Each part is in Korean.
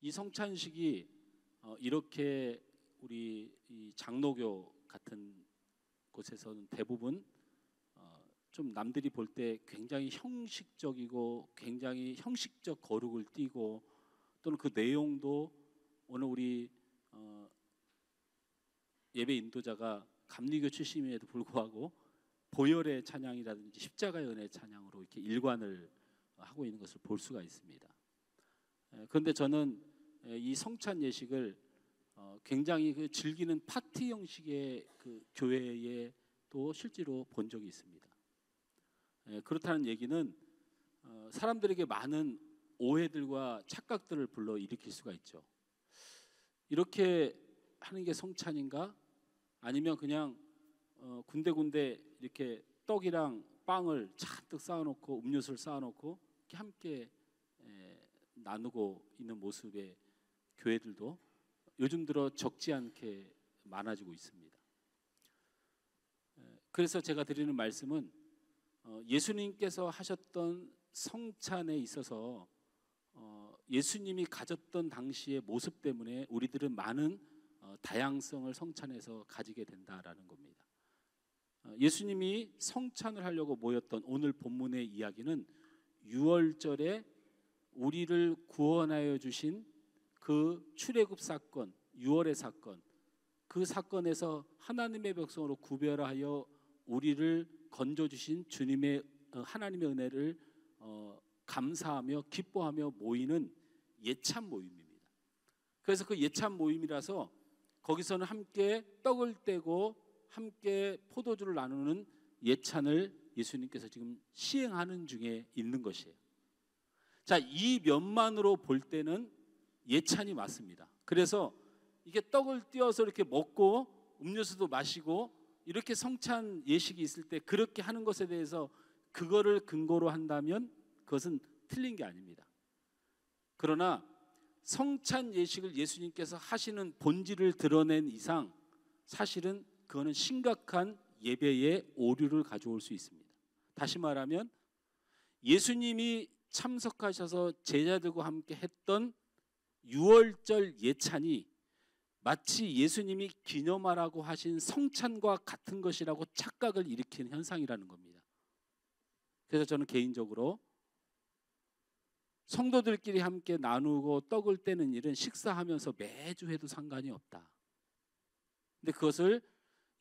이 성찬식이 이렇게 우리 이 장로교 같은 곳에서는 대부분 좀 남들이 볼 때 굉장히 형식적이고 굉장히 형식적 거룩을 띠고 또는 그 내용도 오늘 우리 예배 인도자가 감리교 출신임에도 불구하고 보혈의 찬양이라든지 십자가의 은혜의 찬양으로 이렇게 일관을 하고 있는 것을 볼 수가 있습니다. 그런데 저는 이 성찬 예식을 굉장히 그 즐기는 파티 형식의 그 교회에 또 실제로 본 적이 있습니다. 그렇다는 얘기는 사람들에게 많은 오해들과 착각들을 불러 일으킬 수가 있죠. 이렇게 하는 게 성찬인가? 아니면 그냥 군데군데 이렇게 떡이랑 빵을 잔뜩 쌓아놓고 음료수를 쌓아놓고 이렇게 함께 나누고 있는 모습의 교회들도 요즘 들어 적지 않게 많아지고 있습니다. 그래서 제가 드리는 말씀은 예수님께서 하셨던 성찬에 있어서 예수님이 가졌던 당시의 모습 때문에 우리들은 많은 다양성을 성찬에서 가지게 된다라는 겁니다. 예수님이 성찬을 하려고 모였던 오늘 본문의 이야기는 유월절에 우리를 구원하여 주신 그 출애굽 사건, 유월의 사건, 그 사건에서 하나님의 백성으로 구별하여 우리를 건져주신 주님의 하나님의 은혜를 감사하며 기뻐하며 모이는 예찬 모임입니다. 그래서 그 예찬 모임이라서 거기서는 함께 떡을 떼고 함께 포도주를 나누는 예찬을 예수님께서 지금 시행하는 중에 있는 것이에요. 자, 이 면만으로 볼 때는 예찬이 맞습니다. 그래서 이게 떡을 띄어서 이렇게 먹고 음료수도 마시고 이렇게 성찬 예식이 있을 때 그렇게 하는 것에 대해서 그거를 근거로 한다면 그것은 틀린 게 아닙니다. 그러나 성찬 예식을 예수님께서 하시는 본질을 드러낸 이상 사실은 그거는 심각한 예배의 오류를 가져올 수 있습니다. 다시 말하면 예수님이 참석하셔서 제자들과 함께 했던 유월절 예찬이 마치 예수님이 기념하라고 하신 성찬과 같은 것이라고 착각을 일으키는 현상이라는 겁니다. 그래서 저는 개인적으로 성도들끼리 함께 나누고 떡을 떼는 일은 식사하면서 매주 해도 상관이 없다. 근데 그것을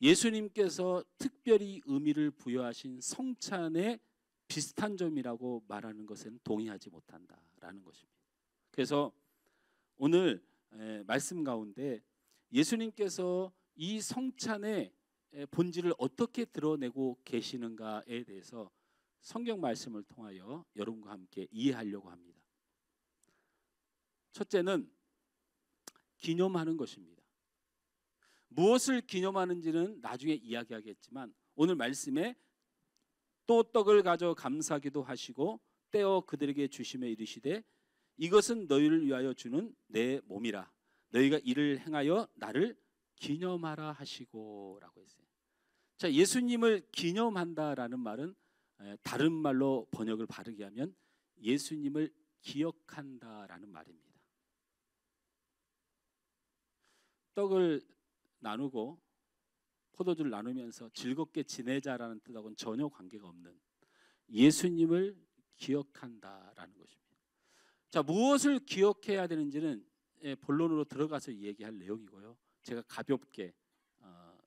예수님께서 특별히 의미를 부여하신 성찬의 비슷한 점이라고 말하는 것에는 동의하지 못한다라는 것입니다. 그래서 오늘 말씀 가운데 예수님께서 이 성찬의 본질을 어떻게 드러내고 계시는가에 대해서 성경 말씀을 통하여 여러분과 함께 이해하려고 합니다. 첫째는 기념하는 것입니다. 무엇을 기념하는지는 나중에 이야기하겠지만 오늘 말씀에 또 떡을 가져 감사기도 하시고 떼어 그들에게 주시며 이르시되 이것은 너희를 위하여 주는 내 몸이라 너희가 이를 행하여 나를 기념하라 하시고 라고 했어요. 자, 예수님을 기념한다라는 말은 다른 말로 번역을 바르게 하면 예수님을 기억한다라는 말입니다. 떡을 나누고 포도주를 나누면서 즐겁게 지내자라는 뜻하고는 전혀 관계가 없는 예수님을 기억한다라는 것입니다. 자, 무엇을 기억해야 되는지는 본론으로 들어가서 얘기할 내용이고요. 제가 가볍게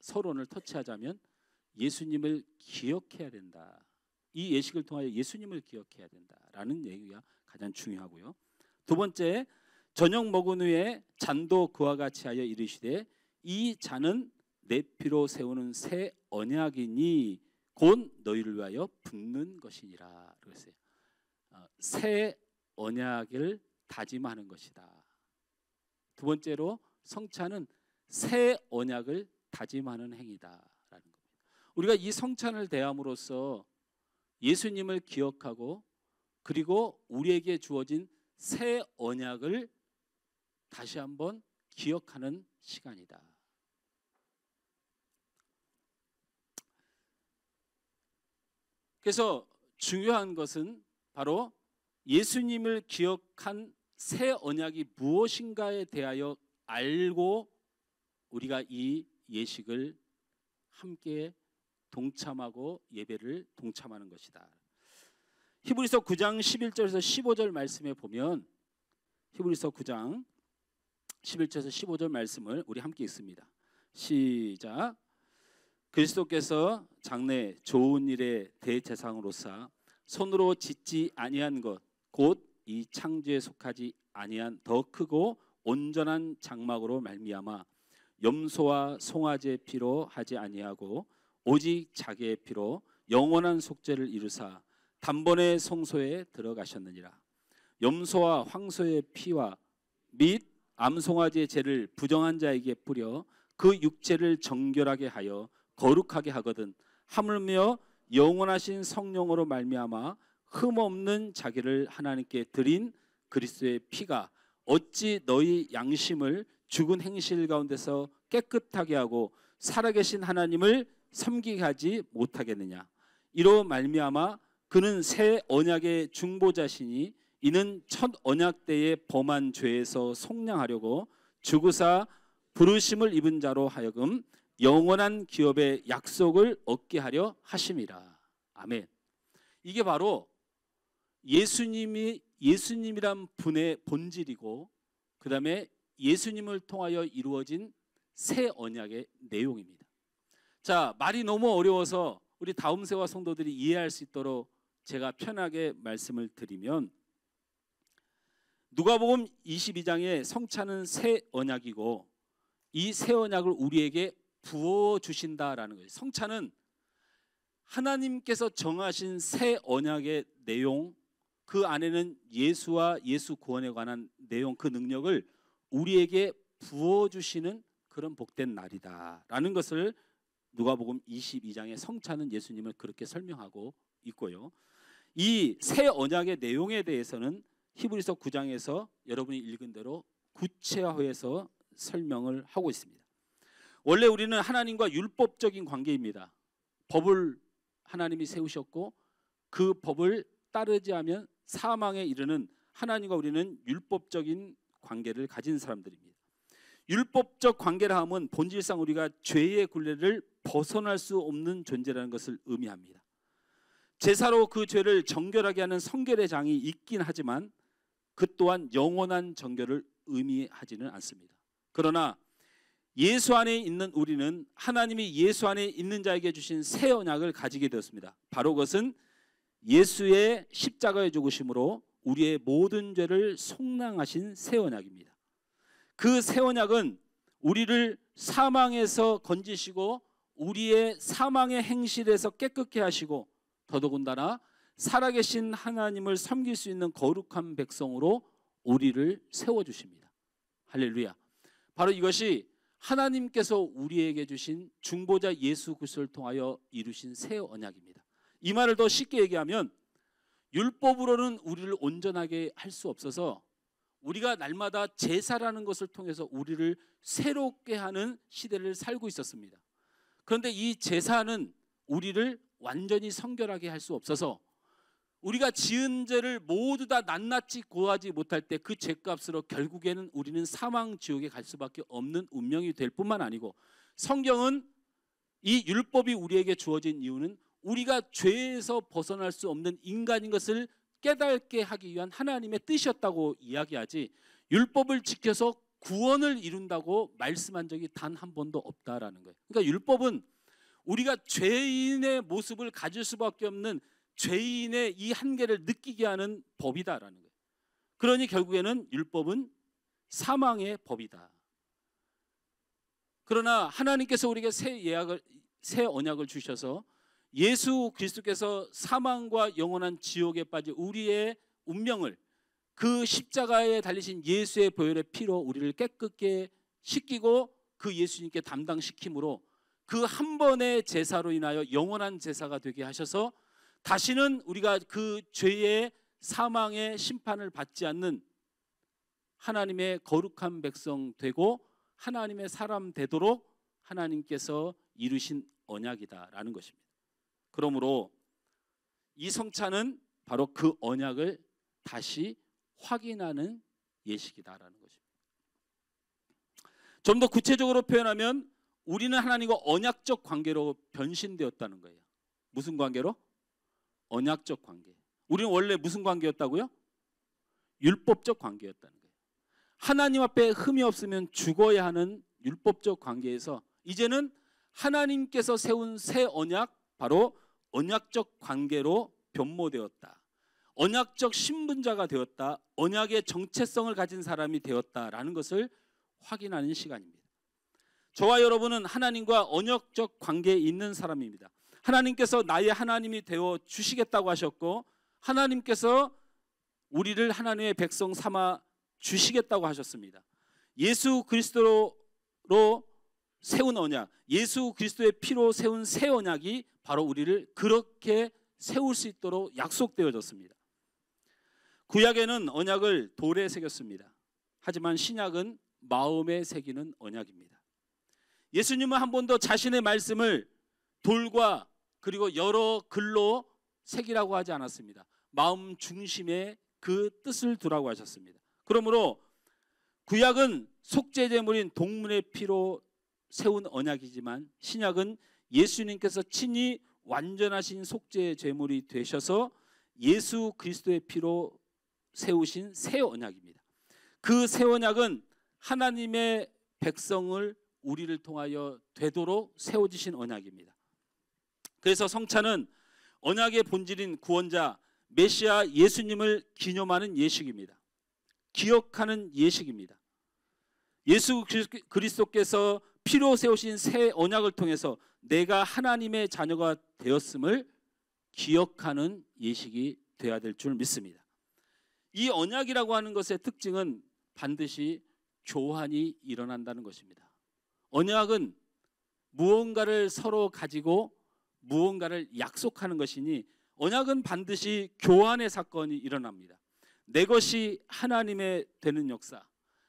서론을 터치하자면 예수님을 기억해야 된다. 이 예식을 통하여 예수님을 기억해야 된다라는 얘기가 가장 중요하고요. 두 번째, 저녁 먹은 후에 잔도 그와 같이 하여 이르시되 이 잔은 내 피로 세우는 새 언약이니 곧 너희를 위하여 붓는 것이니라 그랬어요. 새 언약을 다짐하는 것이다. 두 번째로 성찬은 새 언약을 다짐하는 행위다라는 겁니다. 우리가 이 성찬을 대함으로써 예수님을 기억하고 그리고 우리에게 주어진 새 언약을 다시 한번 기억하는 시간이다. 그래서 중요한 것은 바로 예수님을 기억한 새 언약이 무엇인가에 대하여 알고 우리가 이 예식을 함께 동참하고 예배를 동참하는 것이다. 히브리서 9장 11절에서 15절 말씀에 보면 히브리서 9장 11절에서 15절 말씀을 우리 함께 읽습니다. 시작. 그리스도께서 장래 좋은 일의 대제사장으로서 손으로 짓지 아니한 것 곧 이 창조에 속하지 아니한 더 크고 온전한 장막으로 말미암아 염소와 송아지의 피로 하지 아니하고 오직 자기의 피로 영원한 속죄를 이루사 단번에 성소에 들어가셨느니라. 염소와 황소의 피와 및 암송아지의 죄를 부정한 자에게 뿌려 그 육체를 정결하게 하여 거룩하게 하거든 하물며 영원하신 성령으로 말미암아 흠없는 자기를 하나님께 드린 그리스도의 피가 어찌 너희 양심을 죽은 행실 가운데서 깨끗하게 하고 살아계신 하나님을 섬기게 하지 못하겠느냐. 이로 말미암아 그는 새 언약의 중보자시니 이는 첫 언약 때의 범한 죄에서 속량하려고 죽으사 부르심을 입은 자로 하여금 영원한 기업의 약속을 얻게 하려 하심이라. 아멘. 이게 바로 예수님이란 분의 본질이고 그 다음에 예수님을 통하여 이루어진 새 언약의 내용입니다. 자, 말이 너무 어려워서 우리 다음세와 성도들이 이해할 수 있도록 제가 편하게 말씀을 드리면 누가복음 22장의 성찬은 새 언약이고 이 새 언약을 우리에게 부어주신다라는 거예요. 성찬은 하나님께서 정하신 새 언약의 내용, 그 안에는 예수와 예수 구원에 관한 내용, 그 능력을 우리에게 부어주시는 그런 복된 날이다라는 것을 누가복음 22장의 성찬은 예수님을 그렇게 설명하고 있고요. 이 새 언약의 내용에 대해서는 히브리서 9장에서 여러분이 읽은 대로 구체화해서 설명을 하고 있습니다. 원래 우리는 하나님과 율법적인 관계입니다. 법을 하나님이 세우셨고 그 법을 따르지 않으면 사망에 이르는 하나님과 우리는 율법적인 관계를 가진 사람들입니다. 율법적 관계라 함은 본질상 우리가 죄의 굴레를 벗어날 수 없는 존재라는 것을 의미합니다. 제사로 그 죄를 정결하게 하는 성결의 장이 있긴 하지만 그 또한 영원한 정결을 의미하지는 않습니다. 그러나 예수 안에 있는 우리는 하나님이 예수 안에 있는 자에게 주신 새 언약을 가지게 되었습니다. 바로 그것은 예수의 십자가의 죽으심으로 우리의 모든 죄를 속량하신 새 언약입니다. 그 새 언약은 우리를 사망에서 건지시고 우리의 사망의 행실에서 깨끗게 하시고 더더군다나 살아계신 하나님을 섬길 수 있는 거룩한 백성으로 우리를 세워주십니다. 할렐루야. 바로 이것이 하나님께서 우리에게 주신 중보자 예수 그리스도를 통하여 이루신 새 언약입니다. 이 말을 더 쉽게 얘기하면 율법으로는 우리를 온전하게 할 수 없어서 우리가 날마다 제사라는 것을 통해서 우리를 새롭게 하는 시대를 살고 있었습니다. 그런데 이 제사는 우리를 완전히 성결하게 할 수 없어서 우리가 지은 죄를 모두 다 낱낱이 고하지 못할 때 그 죄값으로 결국에는 우리는 사망 지옥에 갈 수밖에 없는 운명이 될 뿐만 아니고 성경은 이 율법이 우리에게 주어진 이유는 우리가 죄에서 벗어날 수 없는 인간인 것을 깨닫게 하기 위한 하나님의 뜻이었다고 이야기하지 율법을 지켜서 구원을 이룬다고 말씀한 적이 단 한 번도 없다라는 거예요. 그러니까 율법은 우리가 죄인의 모습을 가질 수밖에 없는 죄인의 이 한계를 느끼게 하는 법이다라는 거예요. 그러니 결국에는 율법은 사망의 법이다. 그러나 하나님께서 우리에게 새 언약을 주셔서 예수 그리스도께서 사망과 영원한 지옥에 빠진 우리의 운명을 그 십자가에 달리신 예수의 보혈의 피로 우리를 깨끗게 씻기고 그 예수님께 담당시킴으로 그 한 번의 제사로 인하여 영원한 제사가 되게 하셔서 다시는 우리가 그 죄의 사망의 심판을 받지 않는 하나님의 거룩한 백성 되고 하나님의 사람 되도록 하나님께서 이루신 언약이다라는 것입니다. 그러므로 이 성찬은 바로 그 언약을 다시 확인하는 예식이다라는 것입니다. 좀 더 구체적으로 표현하면 우리는 하나님과 언약적 관계로 변신되었다는 거예요. 무슨 관계로? 언약적 관계. 우리는 원래 무슨 관계였다고요? 율법적 관계였다는 거예요. 하나님 앞에 흠이 없으면 죽어야 하는 율법적 관계에서 이제는 하나님께서 세운 새 언약, 바로 언약적 관계로 변모되었다. 언약적 신분자가 되었다. 언약의 정체성을 가진 사람이 되었다라는 것을 확인하는 시간입니다. 저와 여러분은 하나님과 언약적 관계에 있는 사람입니다. 하나님께서 나의 하나님이 되어 주시겠다고 하셨고, 하나님께서 우리를 하나님의 백성 삼아 주시겠다고 하셨습니다. 예수 그리스도로 세운 언약, 예수 그리스도의 피로 세운 새 언약이 바로 우리를 그렇게 세울 수 있도록 약속되어졌습니다. 구약에는 언약을 돌에 새겼습니다. 하지만 신약은 마음에 새기는 언약입니다. 예수님은 한 번도 자신의 말씀을 돌과 그리고 여러 글로 새기라고 하지 않았습니다. 마음 중심에 그 뜻을 두라고 하셨습니다. 그러므로 구약은 속죄제물인 동물의 피로 세운 언약이지만 신약은 예수님께서 친히 완전하신 속죄제물이 되셔서 예수 그리스도의 피로 세우신 새 언약입니다. 그 새 언약은 하나님의 백성을 우리를 통하여 되도록 세워지신 언약입니다. 그래서 성찬은 언약의 본질인 구원자 메시아 예수님을 기념하는 예식입니다. 기억하는 예식입니다. 예수 그리스도께서 피로 세우신 새 언약을 통해서 내가 하나님의 자녀가 되었음을 기억하는 예식이 되어야 될 줄 믿습니다. 이 언약이라고 하는 것의 특징은 반드시 교환이 일어난다는 것입니다. 언약은 무언가를 서로 가지고 무언가를 약속하는 것이니 언약은 반드시 교환의 사건이 일어납니다. 내 것이 하나님의 되는 역사,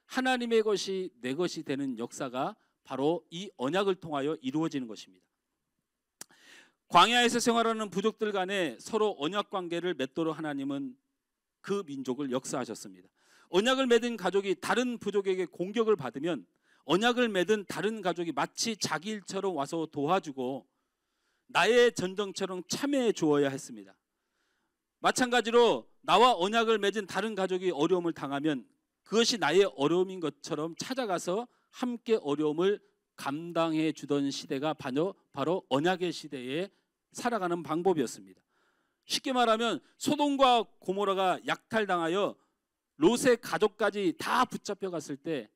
하나님의 것이 내 것이 되는 역사가 바로 이 언약을 통하여 이루어지는 것입니다. 광야에서 생활하는 부족들 간에 서로 언약 관계를 맺도록 하나님은 그 민족을 역사하셨습니다. 언약을 맺은 가족이 다른 부족에게 공격을 받으면 언약을 맺은 다른 가족이 마치 자기 일처럼 와서 도와주고 나의 전쟁처럼 참여해 주어야 했습니다. 마찬가지로 나와 언약을 맺은 다른 가족이 어려움을 당하면 그것이 나의 어려움인 것처럼 찾아가서 함께 어려움을 감당해 주던 시대가 바로 언약의 시대에 살아가는 방법이었습니다. 쉽게 말하면 소돔과 고모라가 약탈당하여 롯의 가족까지 다 붙잡혀 갔을 때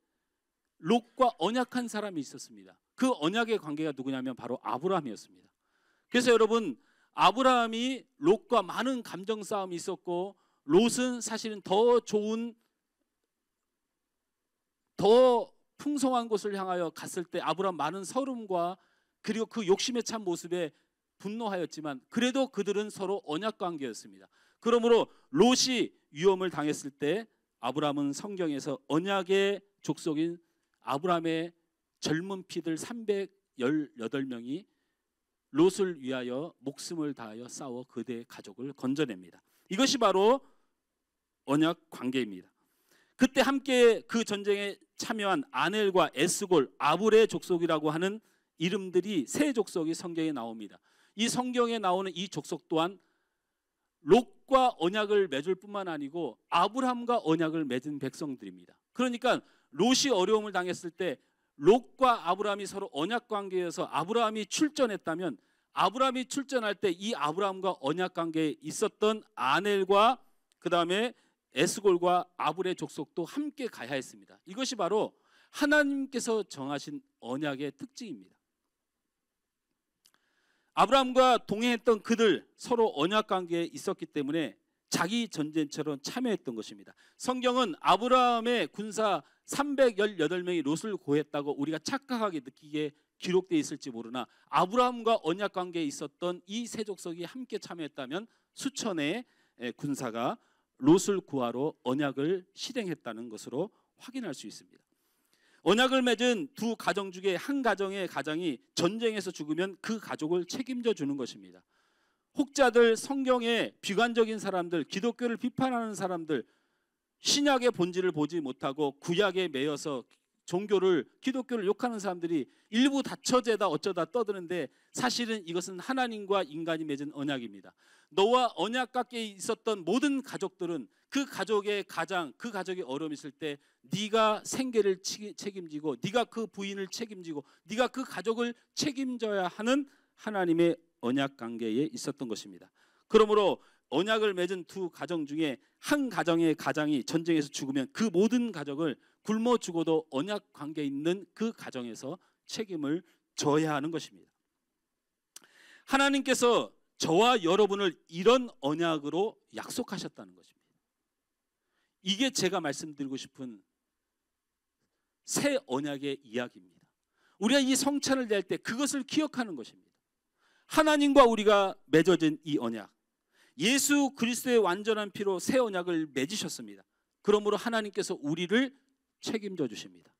롯과 언약한 사람이 있었습니다. 그 언약의 관계가 누구냐면 바로 아브라함이었습니다. 그래서 여러분, 아브라함이 롯과 많은 감정 싸움이 있었고 롯은 사실은 더 좋은 더 풍성한 곳을 향하여 갔을 때 아브라함 많은 서름과 그리고 그 욕심에 찬 모습에 분노하였지만 그래도 그들은 서로 언약 관계였습니다. 그러므로 롯이 위험을 당했을 때 아브라함은 성경에서 언약의 족속인 아브라함의 젊은 피들 318명이 롯을 위하여 목숨을 다하여 싸워 그대의 가족을 건져냅니다. 이것이 바로 언약 관계입니다. 그때 함께 그 전쟁에 참여한 아넬과 에스골, 아불의 족속이라고 하는 이름들이 세 족속이 성경에 나옵니다. 이 성경에 나오는 이 족속 또한 롯과 언약을 맺을 뿐만 아니고 아브라함과 언약을 맺은 백성들입니다. 그러니까 롯이 어려움을 당했을 때 롯과 아브라함이 서로 언약 관계여서 아브라함이 출전했다면 아브라함이 출전할 때 이 아브라함과 언약 관계에 있었던 아넬과 그 다음에 에스골과 아불의 족속도 함께 가야 했습니다. 이것이 바로 하나님께서 정하신 언약의 특징입니다. 아브라함과 동행했던 그들 서로 언약 관계에 있었기 때문에 자기 전쟁처럼 참여했던 것입니다. 성경은 아브라함의 군사 318명이 롯을 고했다고 우리가 착각하게 느끼게 기록되어 있을지 모르나 아브라함과 언약 관계에 있었던 이 세 족속이 함께 참여했다면 수천의 군사가 롯을 구하러 언약을 실행했다는 것으로 확인할 수 있습니다. 언약을 맺은 두 가정 중에 한 가정의 가장이 전쟁에서 죽으면 그 가족을 책임져 주는 것입니다. 혹자들, 성경의 비관적인 사람들, 기독교를 비판하는 사람들, 신약의 본질을 보지 못하고 구약에 매여서 기독교를 욕하는 사람들이 일부 다처제다 어쩌다 떠드는데, 사실은 이것은 하나님과 인간이 맺은 언약입니다. 너와 언약 관계에 있었던 모든 가족들은 그 가족의 그 가족이 어려움이 있을 때 네가 생계를 책임지고, 네가 그 부인을 책임지고, 네가 그 가족을 책임져야 하는 하나님의 언약 관계에 있었던 것입니다. 그러므로 언약을 맺은 두 가정 중에 한 가정의 가장이 전쟁에서 죽으면 그 모든 가족을 굶어 죽어도 언약 관계에 있는 그 가정에서 책임을 져야 하는 것입니다. 하나님께서 저와 여러분을 이런 언약으로 약속하셨다는 것입니다. 이게 제가 말씀드리고 싶은 새 언약의 이야기입니다. 우리가 이 성찬을 낼 때 그것을 기억하는 것입니다. 하나님과 우리가 맺어진 이 언약, 예수 그리스도의 완전한 피로 새 언약을 맺으셨습니다. 그러므로 하나님께서 우리를 책임져 주십니다.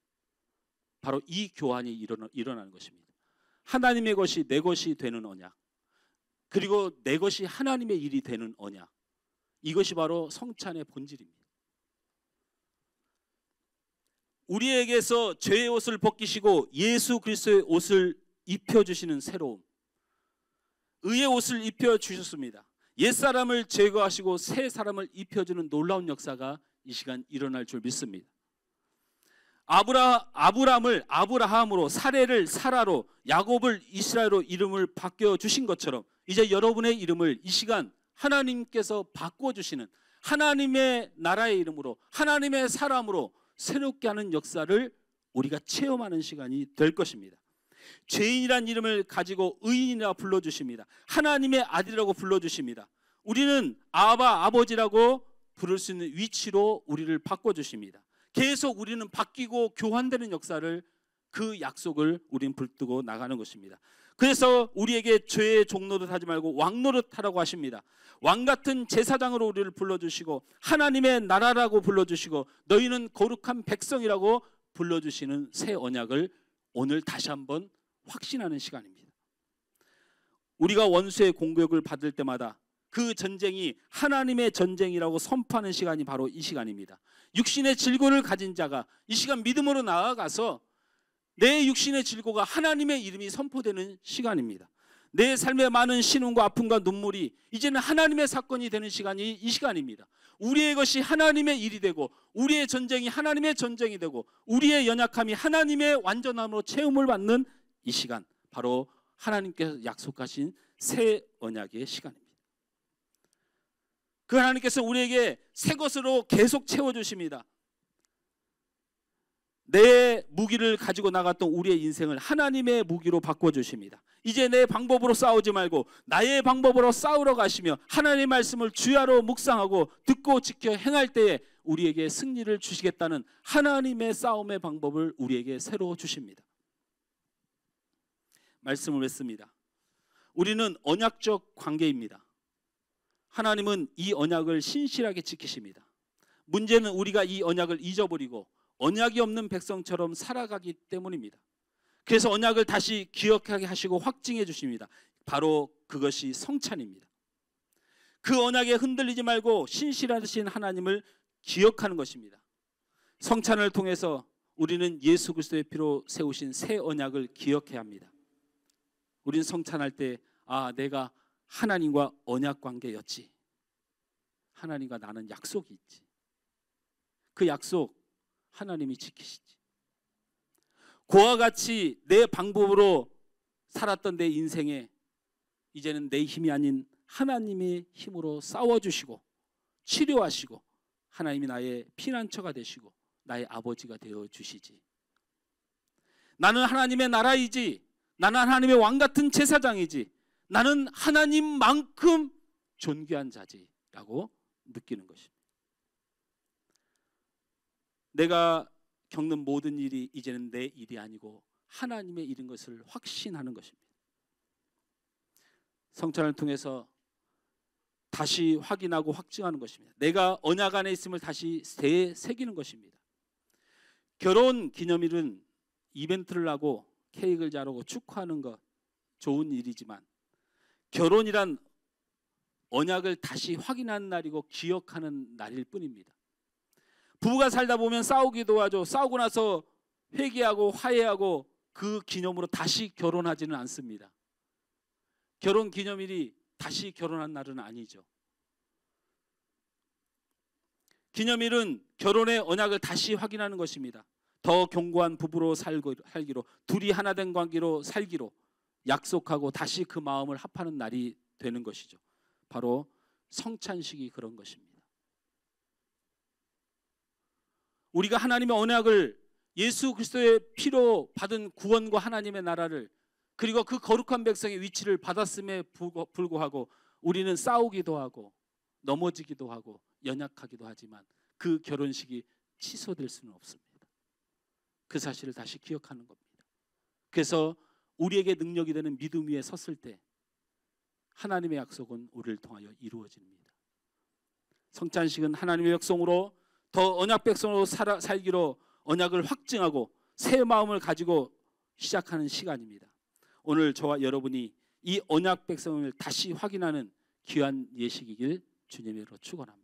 바로 이 교환이 일어나는 것입니다. 하나님의 것이 내 것이 되는 언약, 그리고 내 것이 하나님의 일이 되는 언약, 이것이 바로 성찬의 본질입니다. 우리에게서 죄의 옷을 벗기시고 예수 그리스도의 옷을 입혀주시는 새로움, 의의 옷을 입혀주셨습니다. 옛사람을 제거하시고 새 사람을 입혀주는 놀라운 역사가 이 시간 일어날 줄 믿습니다. 아브라함을 아브라함으로, 사레를 사라로, 야곱을 이스라엘로 이름을 바꿔주신 것처럼 이제 여러분의 이름을 이 시간 하나님께서 바꿔주시는 하나님의 나라의 이름으로, 하나님의 사람으로 새롭게 하는 역사를 우리가 체험하는 시간이 될 것입니다. 죄인이란 이름을 가지고 의인이라 불러주십니다. 하나님의 아들이라고 불러주십니다. 우리는 아버지라고 부를 수 있는 위치로 우리를 바꿔주십니다. 계속 우리는 바뀌고 교환되는 역사를, 그 약속을 우리는 붙들고 나가는 것입니다. 그래서 우리에게 죄의 종노릇 하지 말고 왕노릇 하라고 하십니다. 왕같은 제사장으로 우리를 불러주시고 하나님의 나라라고 불러주시고 너희는 거룩한 백성이라고 불러주시는 새 언약을 오늘 다시 한번 확신하는 시간입니다. 우리가 원수의 공격을 받을 때마다 그 전쟁이 하나님의 전쟁이라고 선포하는 시간이 바로 이 시간입니다. 육신의 질고를 가진 자가 이 시간 믿음으로 나아가서 내 육신의 질고가 하나님의 이름이 선포되는 시간입니다. 내 삶에 많은 신음과 아픔과 눈물이 이제는 하나님의 사건이 되는 시간이 이 시간입니다. 우리의 것이 하나님의 일이 되고, 우리의 전쟁이 하나님의 전쟁이 되고, 우리의 연약함이 하나님의 완전함으로 체험을 받는 이 시간, 바로 하나님께서 약속하신 새 언약의 시간입니다. 그 하나님께서 우리에게 새 것으로 계속 채워주십니다. 내 무기를 가지고 나갔던 우리의 인생을 하나님의 무기로 바꿔주십니다. 이제 내 방법으로 싸우지 말고 나의 방법으로 싸우러 가시며 하나님의 말씀을 주야로 묵상하고 듣고 지켜 행할 때에 우리에게 승리를 주시겠다는 하나님의 싸움의 방법을 우리에게 새로 주십니다. 말씀을 맺습니다. 우리는 언약적 관계입니다. 하나님은 이 언약을 신실하게 지키십니다. 문제는 우리가 이 언약을 잊어버리고 언약이 없는 백성처럼 살아가기 때문입니다. 그래서 언약을 다시 기억하게 하시고 확증해 주십니다. 바로 그것이 성찬입니다. 그 언약에 흔들리지 말고 신실하신 하나님을 기억하는 것입니다. 성찬을 통해서 우리는 예수 그리스도의 피로 세우신 새 언약을 기억해야 합니다. 우리는 성찬할 때 내가 하나님과 언약 관계였지. 하나님과 나는 약속이 있지. 그 약속 하나님이 지키시지. 그와 같이 내 방법으로 살았던 내 인생에 이제는 내 힘이 아닌 하나님의 힘으로 싸워주시고 치료하시고 하나님이 나의 피난처가 되시고 나의 아버지가 되어주시지. 나는 하나님의 나라이지. 나는 하나님의 왕같은 제사장이지. 나는 하나님만큼 존귀한 자지라고 느끼는 것입니다. 내가 겪는 모든 일이 이제는 내 일이 아니고 하나님의 일인 것을 확신하는 것입니다. 성찬을 통해서 다시 확인하고 확증하는 것입니다. 내가 언약 안에 있음을 다시 되새기는 것입니다. 결혼 기념일은 이벤트를 하고 케이크를 자르고 축하하는 것 좋은 일이지만 결혼이란 언약을 다시 확인하는 날이고 기억하는 날일 뿐입니다. 부부가 살다 보면 싸우기도 하죠. 싸우고 나서 회개하고 화해하고 그 기념으로 다시 결혼하지는 않습니다. 결혼 기념일이 다시 결혼한 날은 아니죠. 기념일은 결혼의 언약을 다시 확인하는 것입니다. 더 견고한 부부로 살기로, 둘이 하나 된 관계로 살기로 약속하고 다시 그 마음을 합하는 날이 되는 것이죠. 바로 성찬식이 그런 것입니다. 우리가 하나님의 언약을, 예수 그리스도의 피로 받은 구원과 하나님의 나라를, 그리고 그 거룩한 백성의 위치를 받았음에 불구하고 우리는 싸우기도 하고 넘어지기도 하고 연약하기도 하지만 그 결혼식이 취소될 수는 없습니다. 그 사실을 다시 기억하는 겁니다. 그래서 우리에게 능력이 되는 믿음 위에 섰을 때 하나님의 약속은 우리를 통하여 이루어집니다. 성찬식은 하나님의 백성으로 더 언약 백성으로 살기로 언약을 확증하고 새 마음을 가지고 시작하는 시간입니다. 오늘 저와 여러분이 이 언약 백성을 다시 확인하는 귀한 예식이길 주님으로 축원합니다.